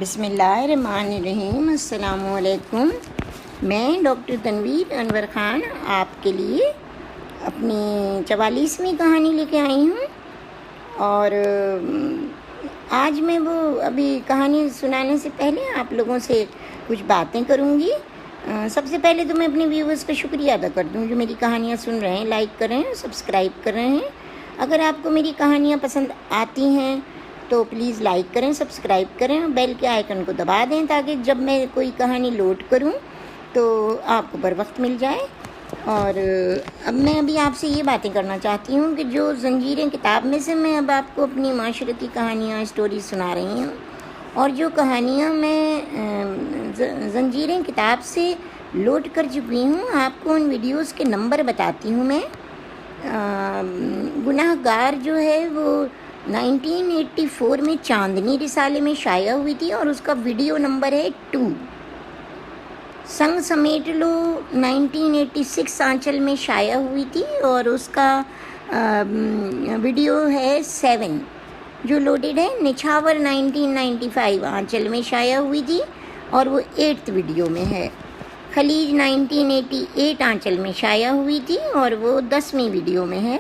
بسم اللہ الرحمن الرحیم۔ السلام علیکم۔ میں ڈاکٹر تنویر انور خان آپ کے لیے اپنی 44ویں کہانی لے کے آئی ہوں، اور آج میں وہ ابھی کہانی سنانے سے پہلے آپ لوگوں سے کچھ باتیں کروں گی۔ سب سے پہلے تو میں اپنے ویورز کا شکریہ ادا کر دوں جو میری کہانیاں سن رہے ہیں، لائک کر رہے ہیں، سبسکرائب کر رہے ہیں۔ اگر آپ کو میری کہانیاں پسند آتی ہیں تو پلیز لائک کریں، سبسکرائب کریں، بیل کے آئیکن کو دبا دیں تاکہ جب میں کوئی کہانی لوڈ کروں تو آپ کو بر وقت مل جائے۔ اور اب میں آپ سے یہ باتیں کرنا چاہتی ہوں کہ جو زنجیریں کتاب میں سے میں اب آپ کو اپنی معاشرتی کہانیاں اسٹوریز سنا رہی ہوں، اور جو کہانیاں میں زنجیریں کتاب سے لوڈ کر چکی ہوں، آپ کو ان ویڈیوز کے نمبر بتاتی ہوں میں۔ گناہ گار جو ہے وہ 1984 میں چاندنی رسالے میں شائع ہوئی تھی اور اس کا ویڈیو نمبر ہے 2۔ سنگ سمیٹ لو 1986 آنچل میں شائع ہوئی تھی اور اس کا ویڈیو ہے 7، جو لوڈڈ ہے۔ نچھاور 1995 آنچل میں شائع ہوئی تھی اور وہ 8 ویڈیو میں ہے۔ خلیج 1988 آنچل میں شائع ہوئی تھی اور وہ 10ویں ویڈیو میں ہے۔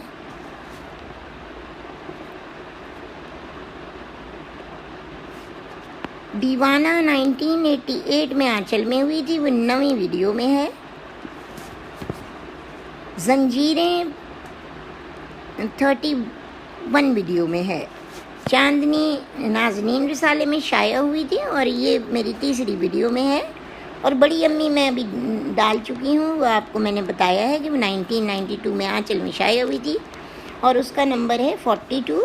دیوانہ 1988 میں آنچل میں ہوئی تھی، وہ 9ویں ویڈیو میں ہے۔ زنجیریں 31 ویڈیو میں ہے۔ چاندنی نازنین رسالے میں شائع ہوئی تھی اور یہ میری 3ری ویڈیو میں ہے۔ اور بڑی امی میں ابھی ڈال چکی ہوں، وہ آپ کو میں نے بتایا ہے کہ وہ 1992 میں آنچل میں شائع ہوئی تھی اور اس کا نمبر ہے 42۔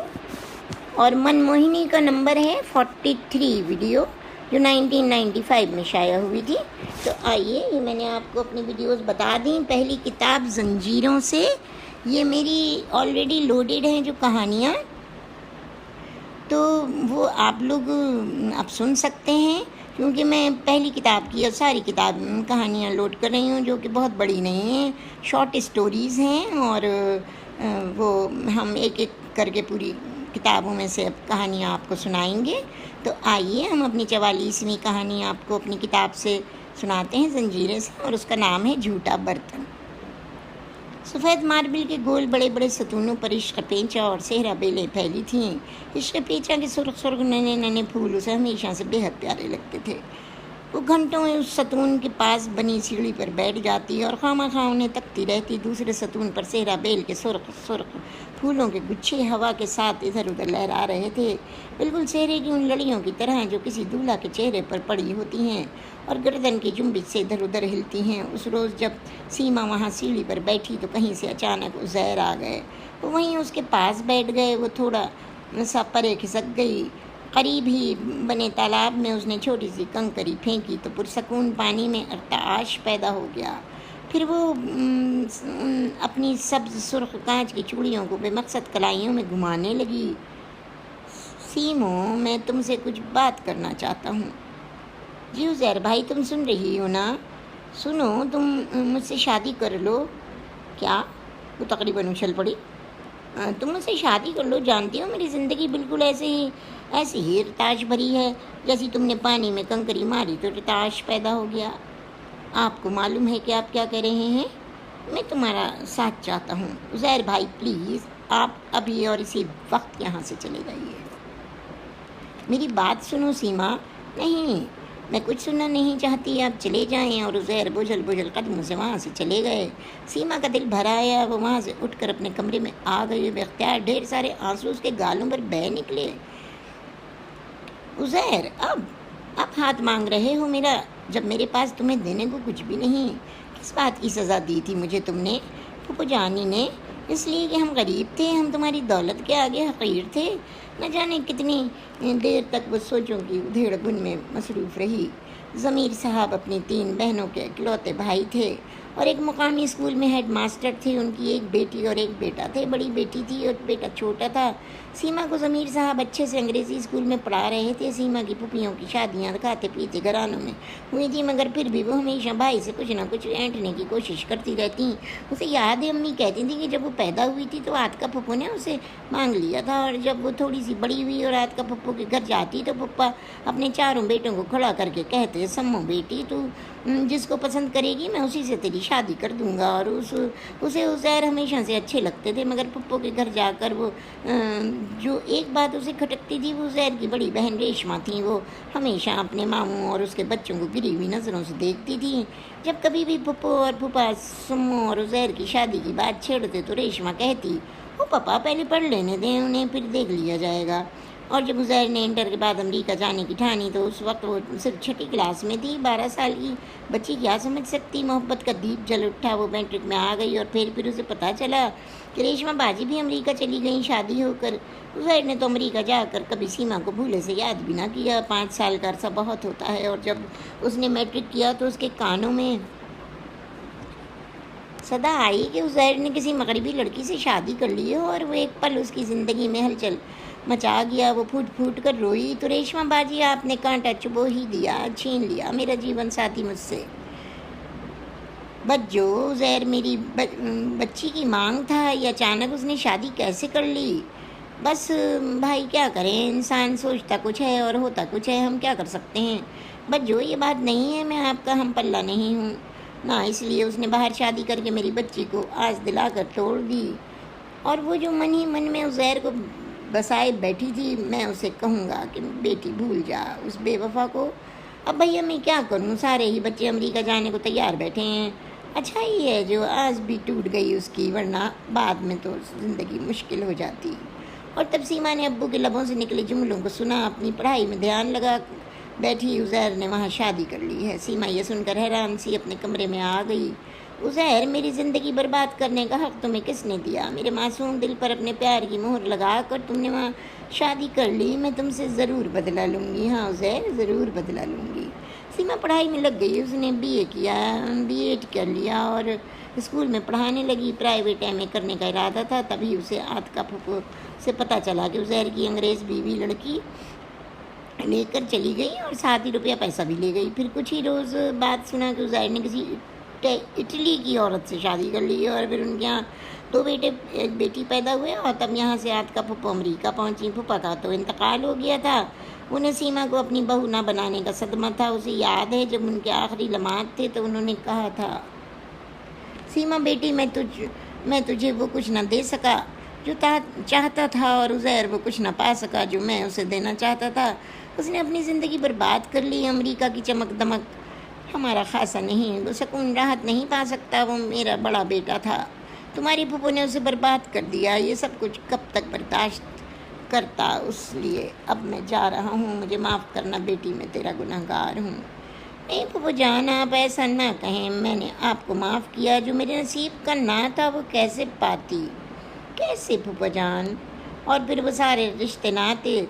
اور من موہنی کا نمبر ہے 43 ویڈیو، جو 1995 میں شائع ہوئی تھی۔ تو آئیے، یہ میں نے آپ کو اپنی ویڈیوز بتا دیں۔ پہلی کتاب زنجیروں سے، یہ میری آلریڈی لوڈڈ ہیں جو کہانیاں، تو وہ آپ لوگ اب سن سکتے ہیں، کیونکہ میں پہلی کتاب کی اور ساری کہانیاں لوڈ کر رہی ہوں جو کہ بہت بڑی نہیں ہیں، شارٹ اسٹوریز ہیں، اور وہ ہم ایک ایک کر کے پوری کتابوں میں سے اب کہانیاں آپ کو سنائیں گے۔ تو آئیے ہم اپنی 44ویں کہانی آپ کو اپنی کتاب سے سناتے ہیں، زنجیریں سے، اور اس کا نام ہے جھوٹا برتن۔ سفید ماربل کے گول بڑے بڑے ستونوں پر عشق پیچا اور صحرا بیلیں پھیلی تھیں۔ عشق پیچا کے سرخ سرخ ننے ننے پھول اسے ہمیشہ سے بے حد پیارے لگتے تھے۔ وہ گھنٹوں اس ستون کے پاس بنی سیڑھی پر بیٹھ جاتی اور خواہ مخواہ انہیں تکتی رہتی۔ دوسرے ستون پر صحرا بیل کے سرخ سرخ پھولوں کے گچھے ہوا کے ساتھ ادھر ادھر لہرا رہے تھے، بالکل صحرے کی ان لڑیوں کی طرح جو کسی دولہا کے چہرے پر پڑی ہوتی ہیں اور گردن کی جنبش سے ادھر ادھر ہلتی ہیں۔ اس روز جب سیما وہاں سیڑھی پر بیٹھی تو کہیں سے اچانک عزیر آ گئے۔ وہ وہیں اس کے پاس بیٹھ گئے۔ وہ تھوڑا سا پرے کھسک گئی۔ قریب ہی بنے تالاب میں اس نے چھوٹی سی کنکری پھینکی تو پرسکون پانی میں ارتعاش پیدا ہو گیا۔ پھر وہ اپنی سبز سرخ کانچ کی چوڑیوں کو بے مقصد کلائیوں میں گھمانے لگی۔ سیمو، میں تم سے کچھ بات کرنا چاہتا ہوں۔ جی عزیر بھائی، تم سن رہی ہو نا؟ سنو، تم مجھ سے شادی کر لو۔ کیا؟ وہ تقریباً اچھل پڑی۔ تم مجھ سے شادی کر لو۔ جانتی ہو میری زندگی بالکل ایسی ہی ارتعاش بھری ہے، جیسی تم نے پانی میں کنکری ماری تو ارتعاش پیدا ہو گیا۔ آپ کو معلوم ہے کہ آپ کیا کہہ رہے ہیں؟ میں تمہارا ساتھ چاہتا ہوں۔ عزیر بھائی پلیز، آپ ابھی اور اسی وقت یہاں سے چلے جائیے۔ میری بات سنو سیما۔ نہیں، میں کچھ سننا نہیں چاہتی، آپ چلے جائیں۔ اور عزیر بوجھل بوجھل قدموں سے وہاں سے چلے گئے۔ سیما کا دل بھر آیا۔ وہ وہاں سے اٹھ کر اپنے کمرے میں آ گئی۔ بے اختیار ڈھیر سارے آنسو اس کے گالوں پر بہہ نکلے۔ عزیر، اب ہاتھ مانگ رہے ہو میرا، جب میرے پاس تمہیں دینے کو کچھ بھی نہیں؟ کس بات کی سزا دی تھی مجھے تم نے، پھوپھو جانی نے؟ اس لیے کہ ہم غریب تھے، ہم تمہاری دولت کے آگے حقیر تھے۔ نہ جانے کتنی دیر تک وہ سوچوں کی ادھیڑ بن میں مصروف رہی۔ ضمیر صاحب اپنی 3 بہنوں کے اکلوتے بھائی تھے اور ایک مقامی اسکول میں ہیڈ ماسٹر تھے، ان کی ایک بیٹی اور ایک بیٹا تھے، بڑی بیٹی تھی اور بیٹا چھوٹا تھا۔ سیما کو ضمیر صاحب اچھے سے انگریزی اسکول میں پڑھا رہے تھے۔ سیما کی پھوپھیوں کی شادیاں کھاتے پیتے گھرانوں میں ہوئی تھی، مگر پھر بھی وہ ہمیشہ بھائی سے کچھ نہ کچھ اینٹنے کی کوشش کرتی رہتی۔ اسے یاد ہے امی کہتی تھیں کہ جب وہ پیدا ہوئی تھی تو آتکا پھپھو نے اسے مانگ لیا تھا، اور جب وہ تھوڑی سی بڑی ہوئی اور آتکا پھپھو کے گھر جاتی تو پپا اپنے چاروں بیٹوں کو کھڑا کر کے کہتے، سمو بیٹی تو جس کو پسند کرے گی میں اسی سے تیری شادی کر دوں گا۔ اور اسے عزیر ہمیشہ سے اچھے لگتے تھے، مگر پپو کے گھر جا کر وہ جو ایک بات اسے کھٹکتی تھی وہ عزیر کی بڑی بہن ریشما تھیں۔ وہ ہمیشہ اپنے ماموں اور اس کے بچوں کو گری ہوئی نظروں سے دیکھتی تھی۔ جب کبھی بھی پپو اور پھوپھا سمو اور عزیر کی شادی کی بات چھیڑتے تو ریشما کہتی، وہ پپا پہلے پڑھ لینے دیں انہیں، پھر دیکھ لیا جائے گا۔ اور جب عزیر نے انٹر کے بعد امریکہ جانے کی ٹھانی تو اس وقت وہ صرف 6ٹھی کلاس میں تھی۔ 12 سال کی بچی کیا سمجھ سکتی؟ محبت کا دیپ جل اٹھا، وہ میٹرک میں آ گئی اور پھر اسے پتہ چلا کہ ریشما باجی بھی امریکہ چلی گئیں شادی ہو کر۔ عزیر نے تو امریکہ جا کر کبھی سیما کو بھولے سے یاد بھی نہ کیا۔ 5 سال کا عرصہ بہت ہوتا ہے، اور جب اس نے میٹرک کیا تو اس کے کانوں میں صدا آئی کہ عزیر نے کسی مغربی لڑکی سے شادی کر لی ہے، اور وہ ایک پل اس کی زندگی میں ہلچل مچا گیا۔ وہ پھوٹ پھوٹ کر روئی، تو ریشما باجی آپ نے کانٹا چبو ہی دیا، چھین لیا میرا جیون ساتھی مجھ سے۔ بچ جو عزیر میری بچی کی مانگ تھا، یا اچانک اس نے شادی کیسے کر لی؟ بس بھائی کیا کریں، انسان سوچتا کچھ ہے اور ہوتا کچھ ہے، ہم کیا کر سکتے ہیں۔ بچ جو یہ بات نہیں ہے میں آپ کا ہم پلہ نہیں ہوں، نہ اس لیے اس نے باہر شادی کر کے میری بچی کو آس دلا کر توڑ دی۔ اور وہ جو من ہی من میں عزیر کو بسائے بیٹھی تھی، میں اسے کہوں گا کہ بیٹی بھول جا اس بے وفا کو۔ اب بھیا میں کیا کروں، سارے ہی بچے امریکہ جانے کو تیار بیٹھے ہیں۔ اچھا ہی ہے جو آج بھی ٹوٹ گئی اس کی، ورنہ بعد میں تو زندگی مشکل ہو جاتی۔ اور تب سیما نے ابو کے لبوں سے نکلے جملوں کو سنا، اپنی پڑھائی میں دھیان لگا بیٹھی۔ عزیر نے وہاں شادی کر لی ہے۔ سیما یہ سن کر حیران سی اپنے کمرے میں آ گئی۔ عزیر، میری زندگی برباد کرنے کا حق تمہیں کس نے دیا؟ میرے معصوم دل پر اپنے پیار کی مہر لگا کر تم نے وہاں شادی کر لی۔ میں تم سے ضرور بدلہ لوں گی، ہاں عزیر ضرور بدلہ لوں گی۔ سیما پڑھائی میں لگ گئی، اس نے بی ایڈ کر لیا اور اسکول میں پڑھانے لگی۔ پرائیویٹ ایم اے کرنے کا ارادہ تھا، تبھی اسے آتکا پھپھو سے پتہ چلا کہ عزیر کی انگریز بیوی لڑکی لے کر چلی گئی اور ساتھ ہی روپیہ پیسہ بھی لے گئی۔ پھر کچھ ہی روز بعد سنا کہ عزیر نے کسی اٹلی کی عورت سے شادی کر لی، اور پھر ان کے یہاں 2 بیٹے ایک بیٹی پیدا ہوئے، اور تب یہاں سے آتکا پھپھو امریکہ پہنچی۔ پھوپھا کا تو انتقال ہو گیا تھا، انہیں سیما کو اپنی بہو نہ بنانے کا صدمہ تھا۔ اسے یاد ہے جب ان کے آخری لمحات تھے تو انہوں نے کہا تھا، سیما بیٹی میں تجھے وہ کچھ نہ دے سکا جو چاہتا تھا، اور عزیر وہ کچھ نہ پا سکا جو میں اسے دینا چاہتا تھا۔ اس نے اپنی زندگی برباد کر لی۔ امریکہ کی چمک دمک ہمارا خاصا نہیں، وہ سکون راحت نہیں پا سکتا۔ وہ میرا بڑا بیٹا تھا، تمہاری پھپھو نے اسے برباد کر دیا۔ یہ سب کچھ کب تک برداشت کرتا؟ اس لیے اب میں جا رہا ہوں، مجھے معاف کرنا بیٹی، میں تیرا گنہگار ہوں۔ نہیں پھپھو جان، آپ ایسا نہ کہیں، میں نے آپ کو معاف کیا، جو میرے نصیب کا نہ تھا وہ کیسے پاتی؟ کیسے پھپھو جان؟ اور پھر وہ سارے رشتے ناتے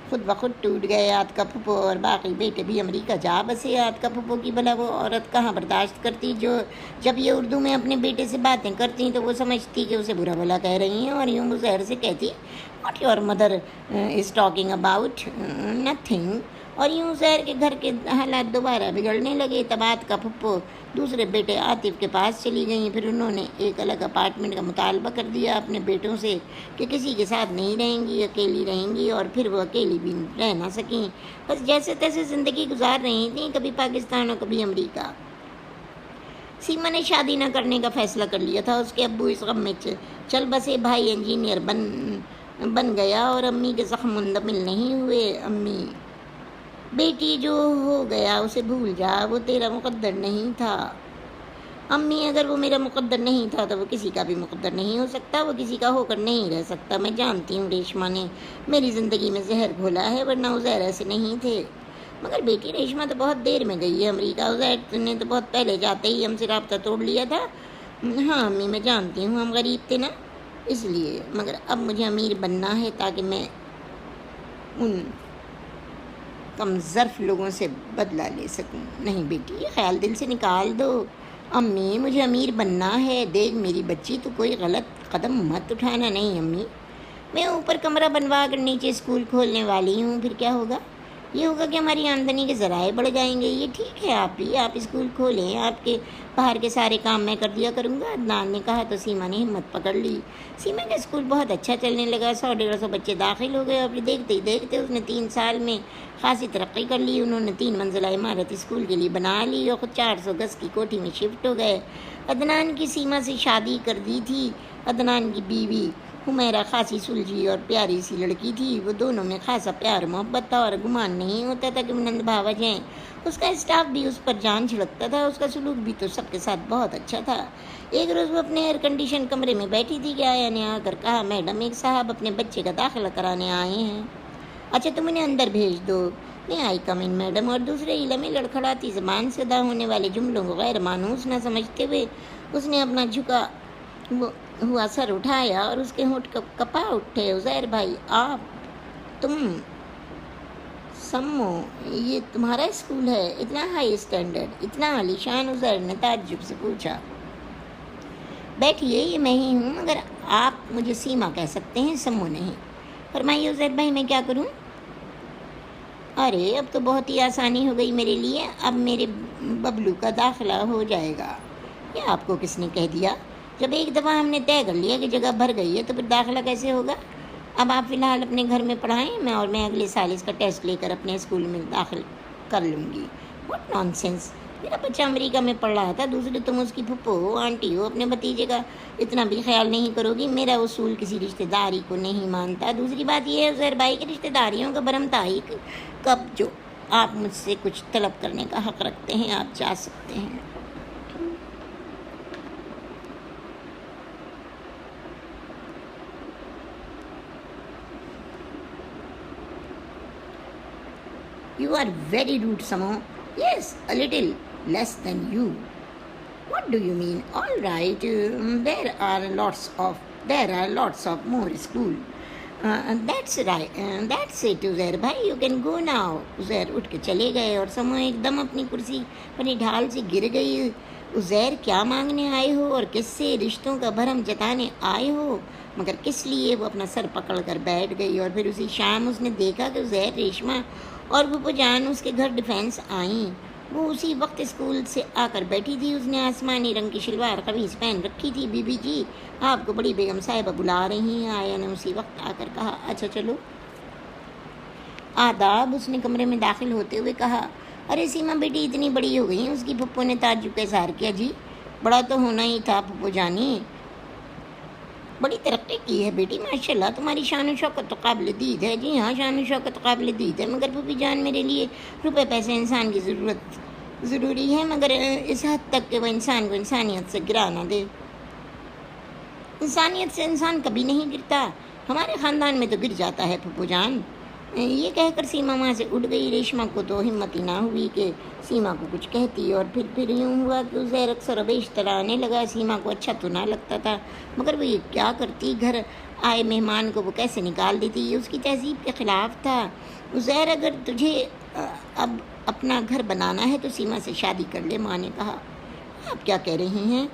خود بخود ٹوٹ گئے۔ آتکا پھپھو اور باقی بیٹے بھی امریکہ جا بسے۔ آتکا پھپھو کی بھلا وہ عورت کہاں برداشت کرتی جو جب یہ اردو میں اپنے بیٹے سے باتیں کرتی تو وہ سمجھتی کہ اسے برا بھلا کہہ رہی ہیں، اور یوں عزیر سے کہتی، what your mother is talking about, nothing. اور یوں عزیر کے گھر کے حالات دوبارہ بگڑنے لگے۔ تب آتکا پھپھو دوسرے بیٹے عاطف کے پاس چلی گئیں۔ پھر انہوں نے ایک الگ اپارٹمنٹ کا مطالبہ کر دیا اپنے بیٹوں سے کہ کسی کے ساتھ نہیں رہیں گی، اکیلی رہیں گی، اور پھر وہ اکیلی بھی رہ نہ سکیں، بس جیسے تیسے زندگی گزار رہی تھیں، کبھی پاکستان اور کبھی امریکہ۔ سیما نے شادی نہ کرنے کا فیصلہ کر لیا تھا۔ اس کے ابو اس غم میں چل بسے، بھائی انجینئر بن گیا اور امی کے زخم مندمل نہیں ہوئے۔ امی، بیٹی جو ہو گیا اسے بھول جا، وہ تیرا مقدر نہیں تھا۔ امی، اگر وہ میرا مقدر نہیں تھا تو وہ کسی کا بھی مقدر نہیں ہو سکتا، وہ کسی کا ہو کر نہیں رہ سکتا۔ میں جانتی ہوں ریشما نے میری زندگی میں زہر گھولا ہے، ورنہ عزیر ایسے نہیں تھے۔ مگر بیٹی ریشما تو بہت دیر میں گئی ہے امریکہ، عزیر نے تو بہت پہلے جاتے ہی ہم سے رابطہ توڑ لیا تھا۔ ہاں امی، میں جانتی ہوں ہم غریب تھے نا، اس لیے، مگر اب مجھے امیر بننا ہے تاکہ میں ان کم ظرف لوگوں سے بدلہ لے سکوں۔ نہیں بیٹی، یہ خیال دل سے نکال دو، امی مجھے امیر بننا ہے، دیکھ میری بچی تو کوئی غلط قدم مت اٹھانا۔ نہیں امی، میں اوپر کمرہ بنوا کر نیچے اسکول کھولنے والی ہوں، پھر کیا ہوگا؟ یہ ہوگا کہ ہماری آمدنی کے ذرائع بڑھ جائیں گے۔ یہ ٹھیک ہے آپ اسکول کھولیں، آپ کے باہر کے سارے کام میں کر دیا کروں گا، عدنان نے کہا تو سیما نے ہمت پکڑ لی۔ سیما کا اسکول بہت اچھا چلنے لگا، 100-150 بچے داخل ہو گئے اور پھر دیکھتے ہی دیکھتے اس نے 3 سال میں خاصی ترقی کر لی۔ انہوں نے 3 منزلہ عمارت اسکول کے لیے بنا لی اور خود 400 گز کی کوٹھی میں شفٹ ہو گئے۔ عدنان کی سیما سے شادی کر دی تھی۔ عدنان کی بیوی حمیرہ خاصی سلجھی اور پیاری سی لڑکی تھی۔ وہ دونوں میں خاصا پیار محبت تھا اور گمان نہیں ہوتا تھا کہ وہ نند بھاوج ہیں۔ اس کا اسٹاف بھی اس پر جان چھڑکتا تھا، اس کا سلوک بھی تو سب کے ساتھ بہت اچھا تھا۔ ایک روز وہ اپنے ایئر کنڈیشن کمرے میں بیٹھی تھی کہ آیا نے آ کر کہا، میڈم ایک صاحب اپنے بچے کا داخلہ کرانے آئے ہیں۔ اچھا تم انہیں اندر بھیج دو۔ میں آئی کم ان میڈم، اور دوسرے علا میں لڑکھڑاتی زبان سے ادا ہونے والے جملوں کو غیر مانوس نہ سمجھتے ہوئے اس نے اپنا جھکا ہوا سر اٹھایا اور اس کے ہونٹ کپا اٹھے۔ عزیر بھائی تم سمو، یہ تمہارا اسکول ہے؟ اتنا ہائی اسٹینڈرڈ، اتنا عالی شان؟ عزیر نے تعجب سے پوچھا۔ بیٹھیے، یہ میں ہی ہوں، مگر آپ مجھے سیما کہہ سکتے ہیں، سمو نہیں۔ فرمائیے عزیر بھائی میں کیا کروں؟ ارے اب تو بہت ہی آسانی ہو گئی میرے لیے، اب میرے ببلو کا داخلہ ہو جائے گا۔ یہ آپ کو کس نے کہہ دیا؟ جب ایک دفعہ ہم نے طے کر لیا کہ جگہ بھر گئی ہے تو پھر داخلہ کیسے ہوگا؟ اب آپ فی الحال اپنے گھر میں پڑھائیں، میں اگلے سال اس کا ٹیسٹ لے کر اپنے اسکول میں داخل کر لوں گی۔ What naan sense! میرا بچہ امریکہ میں پڑھ رہا تھا، دوسرے تم اس کی پھپھو ہو، آنٹی ہو، اپنے بھتیجے کا اتنا بھی خیال نہیں کرو گی۔ میرا اصول کسی رشتہ داری کو نہیں مانتا۔ دوسری بات یہ ہے عزیر بھائی کہ رشتہ داریوں کا بھرم تھا ہی کب جو آپ مجھ سے کچھ طلب کرنے کا حق رکھتے ہیں، آپ جا سکتے ہیں۔ You are very rude, Samo. Yes, a little less than you. What do you mean? All right, there are lots of more school. That's right. That's it, Uzair bhai. You can go now. Uzair اٹھ کے چلے گئے اور سمو ایک دم اپنی کرسی اپنی ڈھال سے گر گئی۔ عزیر کیا مانگنے آئے ہو اور کس سے رشتوں کا بھرم جتانے آئے ہو؟ مگر کس لیے؟ وہ اپنا سر پکڑ کر بیٹھ گئی اور پھر اسی شام اس نے دیکھا کہ عزیر، ریشمہ اور پھپھو جان اس کے گھر ڈیفینس آئیں۔ وہ اسی وقت اسکول سے آ کر بیٹھی تھی۔ اس نے آسمانی رنگ کی شلوار قمیص پہن رکھی تھی۔ بی بی جی، آپ کو بڑی بیگم صاحبہ بلا رہی ہیں۔ آیا نے اسی وقت آ کر کہا، اچھا چلو۔ آداب، اس نے کمرے میں داخل ہوتے ہوئے کہا۔ ارے سیما بیٹی اتنی بڑی ہو گئی؟ اس کی پھپھو نے تعجب کا اظہار کیا۔ جی بڑا تو ہونا ہی تھا پھپھو جانی، بڑی ترقی کی ہے بیٹی، ماشاءاللہ تمہاری شان و شوکت تو قابل دید ہے۔ جی ہاں، شان و شوکت قابل دید ہے، مگر پھوپھی جان میرے لیے روپے پیسے انسان کی ضروری ہے، مگر اس حد تک کہ وہ انسان کو انسانیت سے گرا نہ دے۔ انسانیت سے انسان کبھی نہیں گرتا، ہمارے خاندان میں تو گر جاتا ہے پھپھو جان۔ یہ کہہ کر سیما وہاں سے اٹھ گئی۔ ریشمہ کو تو ہمت ہی نہ ہوئی کہ سیما کو کچھ کہتی، اور پھر یوں ہوا کہ عزیر اکثر و بیشتر آنے لگا۔ سیما کو اچھا تو نہ لگتا تھا، مگر وہ یہ کیا کرتی؟ گھر آئے مہمان کو وہ کیسے نکال دیتی؟ یہ اس کی تہذیب کے خلاف تھا۔ عزیر اگر تجھے اب اپنا گھر بنانا ہے تو سیما سے شادی کر لے، ماں نے کہا۔ آپ کیا کہہ رہی ہیں؟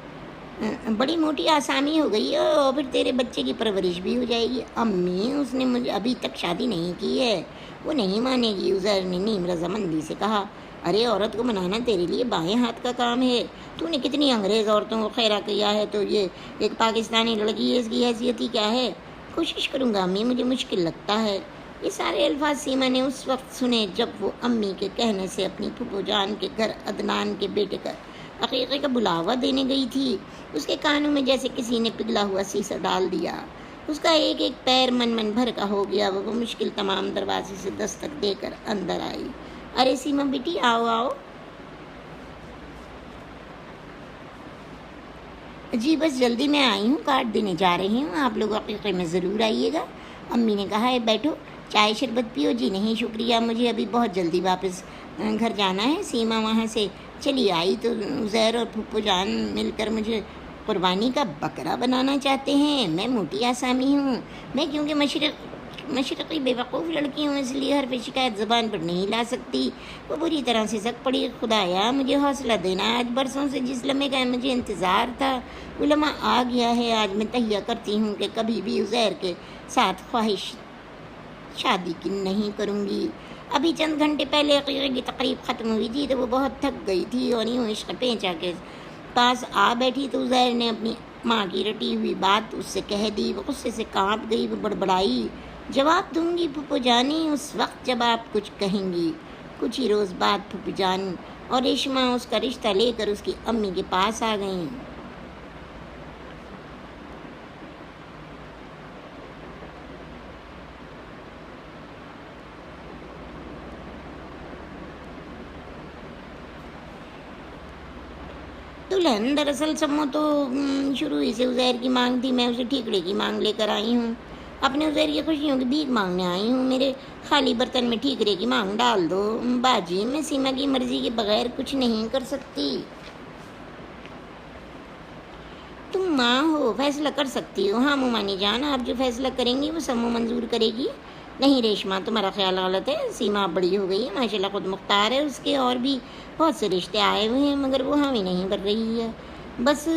بڑی موٹی آسانی ہو گئی ہے اور پھر تیرے بچے کی پرورش بھی ہو جائے گی۔ امی، اس نے مجھے ابھی تک شادی نہیں کی ہے، وہ نہیں مانے گی، عزیر نے نیم رضامندی سے کہا۔ ارے عورت کو بنانا تیرے لیے بائیں ہاتھ کا کام ہے، تو نے کتنی انگریز عورتوں کو خیرہ کیا ہے، تو یہ ایک پاکستانی لڑکی ہے، اس کی حیثیت ہی کیا ہے؟ کوشش کروں گا امی، مجھے مشکل لگتا ہے۔ یہ سارے الفاظ سیما نے اس وقت سنے جب وہ امی کے کہنے سے اپنی پھپھو جان کے گھر عدنان کے بیٹے کا عقیقے کا بلاوا دینے گئی تھی۔ اس کے کانوں میں جیسے کسی نے پگھلا ہوا سیسا ڈال دیا۔ اس کا ایک ایک پیر من بھر کا ہو گیا۔ وہ مشکل تمام دروازے سے دستک دے کر اندر آئی۔ ارے سیما بیٹی، آؤ آؤ۔ جی بس جلدی میں آئی ہوں، کارڈ دینے جا رہی ہوں، آپ لوگ عقیقے میں ضرور آئیے گا۔ امی نے کہا، بیٹھو، چائے شربت پیو۔ جی نہیں شکریہ، مجھے ابھی بہت جلدی واپس گھر جانا ہے۔ سیما وہاں سے چلی آئی تو عزیر اور پھپھو جان مل کر مجھے قربانی کا بکرا بنانا چاہتے ہیں۔ میں موٹی آسامی ہوں، میں کیونکہ مشرق مشرقی بیوقوف لڑکی ہوں، اس لیے حرف شکایت زبان پر نہیں لا سکتی۔ وہ بری طرح سے سک پڑی۔ خدایا مجھے حوصلہ دینا، آج برسوں سے جس لمحے کا مجھے انتظار تھا وہ لمحہ آ گیا ہے۔ آج میں تہیہ کرتی ہوں کہ کبھی بھی عزیر کے ساتھ خواہش شادی کی نہیں کروں گی۔ ابھی چند گھنٹے پہلے عقیقے کی تقریب ختم ہوئی تھی تو وہ بہت تھک گئی تھی اور یوں عشق پیچا کے پاس آ بیٹھی تو عزیر نے اپنی ماں کی رٹی ہوئی بات اس سے کہہ دی۔ وہ غصے سے کانپ گئی، وہ بڑبڑائی، جواب دوں گی پھپھو جانی اس وقت جب آپ کچھ کہیں گی۔ کچھ ہی روز بعد پھپھو جان اور ریشما اس کا رشتہ لے کر اس کی امی کے پاس آ گئیں۔ دلہن دراصل سمو تو شروع ہی سے عزیر کی مانگ تھی، میں اسے ٹھیکڑے کی مانگ لے کر آئی ہوں، اپنے عزیر کی خوشیوں کی بھیک مانگنے آئی ہوں۔ میرے خالی برتن میں ٹھیکرے کی مانگ ڈال دو باجی، میں سیما کی مرضی کے بغیر کچھ نہیں کر سکتی۔ تم ماں ہو، فیصلہ کر سکتی ہو۔ ہاں مومانی جان، آپ جو فیصلہ کریں گی وہ سمو منظور کرے گی۔ نہیں ریشما، تمہارا خیال غلط ہے، سیما بڑی ہو گئی ہے، ماشاءاللہ خود مختار ہے، اس کے اور بھی بہت سے رشتے آئے ہوئے ہیں مگر وہ حامی نہیں بن رہی ہے۔ بس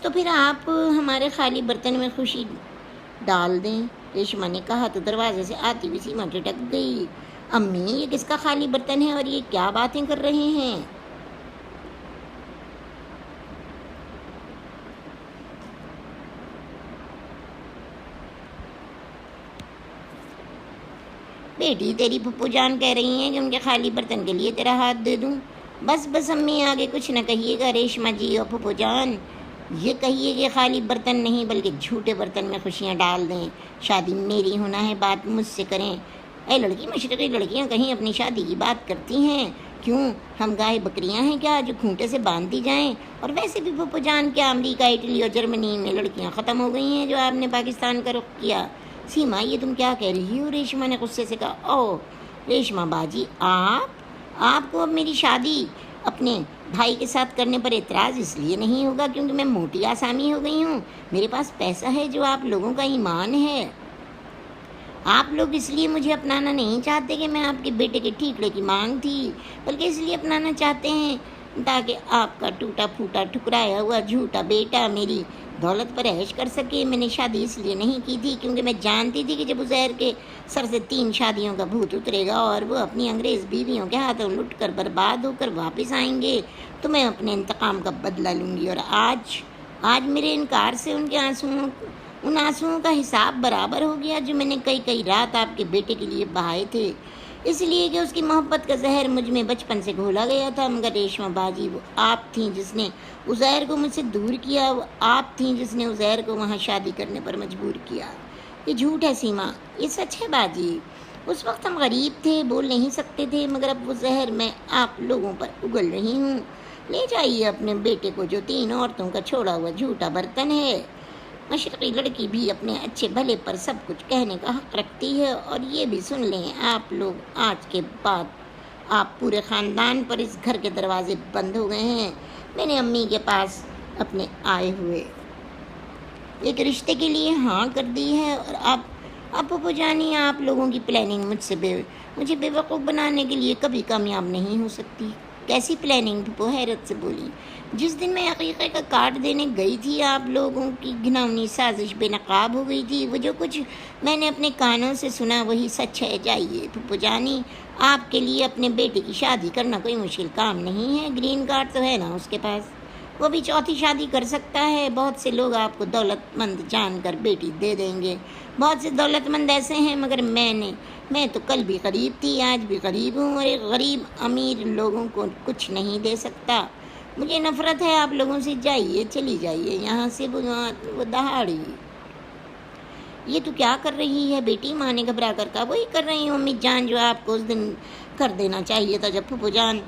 تو پھر آپ ہمارے خالی برتن میں خوشی ڈال دیں، ریشما نے کہا تو دروازے سے آتی ہوئی سیما ٹھٹک گئی۔ امی یہ کس کا خالی برتن ہے اور یہ کیا باتیں کر رہے ہیں؟ بیٹی تیری پھپھو جان کہہ رہی ہیں کہ ان کے خالی برتن کے لیے تیرا ہاتھ دے دوں۔ بس امی آگے کچھ نہ کہیے گا ریشما جی اور پھپھو جان، یہ کہیے کہ خالی برتن نہیں بلکہ جھوٹے برتن میں خوشیاں ڈال دیں۔ شادی میری ہونا ہے، بات مجھ سے کریں۔ اے لڑکی، مشرقی لڑکیاں کہیں اپنی شادی کی بات کرتی ہیں؟ کیوں ہم گائے بکریاں ہیں کیا جو کھونٹے سے باندھی جائیں؟ اور ویسے بھی پھپھو جان کیا امریکہ، اٹلی اور جرمنی میں لڑکیاں ختم ہو گئی ہیں جو آپ نے پاکستان کا رخ کیا؟ سیما یہ تم کیا کہہ رہی ہو؟ ریشما نے غصے سے کہا۔ او ریشما باجی، آپ کو اب میری شادی اپنے بھائی کے ساتھ کرنے پر اعتراض اس لیے نہیں ہوگا کیونکہ میں موٹی آسامی ہو گئی ہوں، میرے پاس پیسہ ہے جو آپ لوگوں کا ایمان ہے۔ آپ لوگ اس لیے مجھے اپنانا نہیں چاہتے کہ میں آپ کے بیٹے کے ٹھیکڑے کی مانگ تھی، بلکہ اس لیے اپنانا چاہتے ہیں تاکہ آپ کا ٹوٹا پھوٹا ٹھکرایا ہوا جھوٹا بیٹا میری دولت پر عیش کر سکے۔ میں نے شادی اس لیے نہیں کی تھی کیونکہ میں جانتی تھی کہ جب عزیر کے سر سے 3 شادیوں کا بھوت اترے گا اور وہ اپنی انگریز بیویوں کے ہاتھوں لٹ کر برباد ہو کر واپس آئیں گے تو میں اپنے انتقام کا بدلہ لوں گی۔ اور آج میرے انکار سے ان آنسوؤں کا حساب برابر ہو گیا جو میں نے کئی رات آپ کے بیٹے کے لیے بہائے تھے، اس لیے کہ اس کی محبت کا زہر مجھ میں بچپن سے گھولا گیا تھا۔ مگر ریشما باجی، وہ آپ تھیں جس نے عزیر کو مجھ سے دور کیا، وہ آپ تھیں جس نے عزیر کو وہاں شادی کرنے پر مجبور کیا۔ یہ جھوٹ ہے سیما، یہ سچ ہے باجی۔ اس وقت ہم غریب تھے، بول نہیں سکتے تھے، مگر اب وہ زہر میں آپ لوگوں پر اگل رہی ہوں۔ لے جائیے اپنے بیٹے کو جو 3 عورتوں کا چھوڑا ہوا جھوٹا برتن ہے۔ مشرقی لڑکی بھی اپنے اچھے بھلے پر سب کچھ کہنے کا حق رکھتی ہے۔ اور یہ بھی سن لیں آپ لوگ، آج کے بعد آپ پورے خاندان پر اس گھر کے دروازے بند ہو گئے ہیں۔ میں نے امی کے پاس اپنے آئے ہوئے ایک رشتے کے لیے ہاں کر دی ہے اور اب پھپھو جانی آپ لوگوں کی پلاننگ مجھے بے وقوف بنانے کے لیے کبھی کامیاب نہیں ہو سکتی۔ کیسی پلاننگ؟ پھپھو حیرت سے بولی۔ جس دن میں عقیقے کا کارڈ دینے گئی تھی آپ لوگوں کی گھناؤنی سازش بے نقاب ہو گئی تھی۔ وہ جو کچھ میں نے اپنے کانوں سے سنا وہی سچ ہے۔ جائیے پھپھو جانی، آپ کے لیے اپنے بیٹے کی شادی کرنا کوئی مشکل کام نہیں ہے، گرین کارڈ تو ہے نا اس کے پاس، وہ بھی 4تھی شادی کر سکتا ہے۔ بہت سے لوگ آپ کو دولت مند جان کر بیٹی دے دیں گے، بہت سے دولت مند ایسے ہیں، مگر میں تو کل بھی غریب تھی، آج بھی غریب ہوں، اور ایک غریب امیر لوگوں کو کچھ نہیں دے سکتا۔ مجھے نفرت ہے آپ لوگوں سے، جائیے چلی جائیے یہاں سے۔ وہ دہاڑی۔ یہ تو کیا کر رہی ہے بیٹی؟ ماں نے گھبرا کر کہا۔ وہی کر رہی ہوں امی جان جو آپ کو اس دن کر دینا چاہیے تھا جب پھپھو جان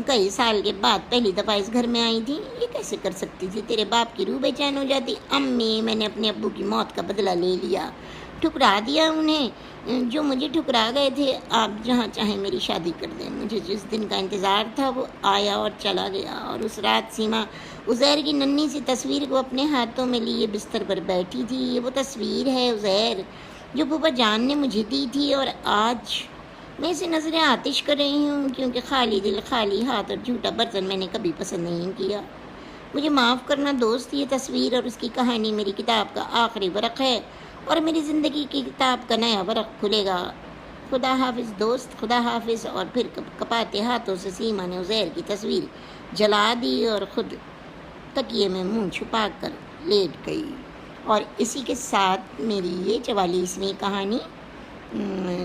کئی سال کے بعد پہلی دفعہ اس گھر میں آئی تھی۔ یہ کیسے کر سکتی تھی؟ تیرے باپ کی روح بے چین ہو جاتی۔ امی، میں نے اپنے ابو کی موت کا بدلہ لے لیا، ٹھکرا دیا انہیں جو مجھے ٹھکرا گئے تھے. آپ جہاں چاہیں میری شادی کر دیں. مجھے جس دن کا انتظار تھا وہ آیا اور چلا گیا. اور اس رات سیما عزیر کی ننھی سی تصویر کو اپنے ہاتھوں میں لیے بستر پر بیٹھی تھی. یہ وہ تصویر ہے عزیر جو پھوپھا جان نے مجھے دی تھی، اور آج میں اسے نظریں آتش کر رہی ہوں، کیونکہ خالی دل خالی ہاتھ اور جھوٹا برتن میں نے کبھی پسند نہیں کیا. مجھے معاف کرنا دوست، یہ تصویر اور اس کی کہانی میری کتاب کا آخری ورق ہے، اور میری زندگی کی کتاب کا نیا ورق کھلے گا. خدا حافظ دوست، خدا حافظ. اور پھر کپاتے ہاتھوں سے سیما نے عزیر کی تصویر جلا دی اور خود تکیے میں منہ چھپا کر لیٹ گئی. اور اسی کے ساتھ میری یہ 44ویں کہانی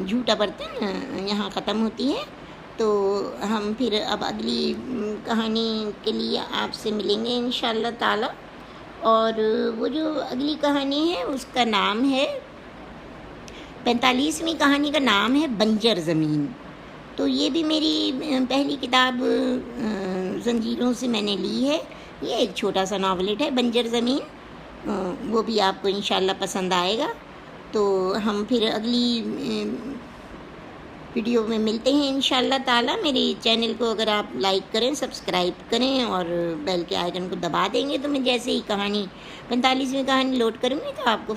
جھوٹا برتن یہاں ختم ہوتی ہے. تو ہم پھر اب اگلی کہانی کے لیے آپ سے ملیں گے انشاءاللہ تعالی. اور وہ جو اگلی کہانی ہے اس کا نام ہے 45ویں کہانی کا نام ہے بنجر زمین. تو یہ بھی میری پہلی کتاب زنجیروں سے میں نے لی ہے. یہ ایک چھوٹا سا ناولٹ ہے بنجر زمین، وہ بھی آپ کو انشاءاللہ پسند آئے گا. تو ہم پھر اگلی ویڈیو میں ملتے ہیں انشاءاللہ تعالی. میرے چینل کو اگر آپ لائک کریں، سبسکرائب کریں اور بیل کے آئیکن کو دبا دیں گے تو میں جیسے ہی 45ویں کہانی لوڈ کروں گی تو آپ کو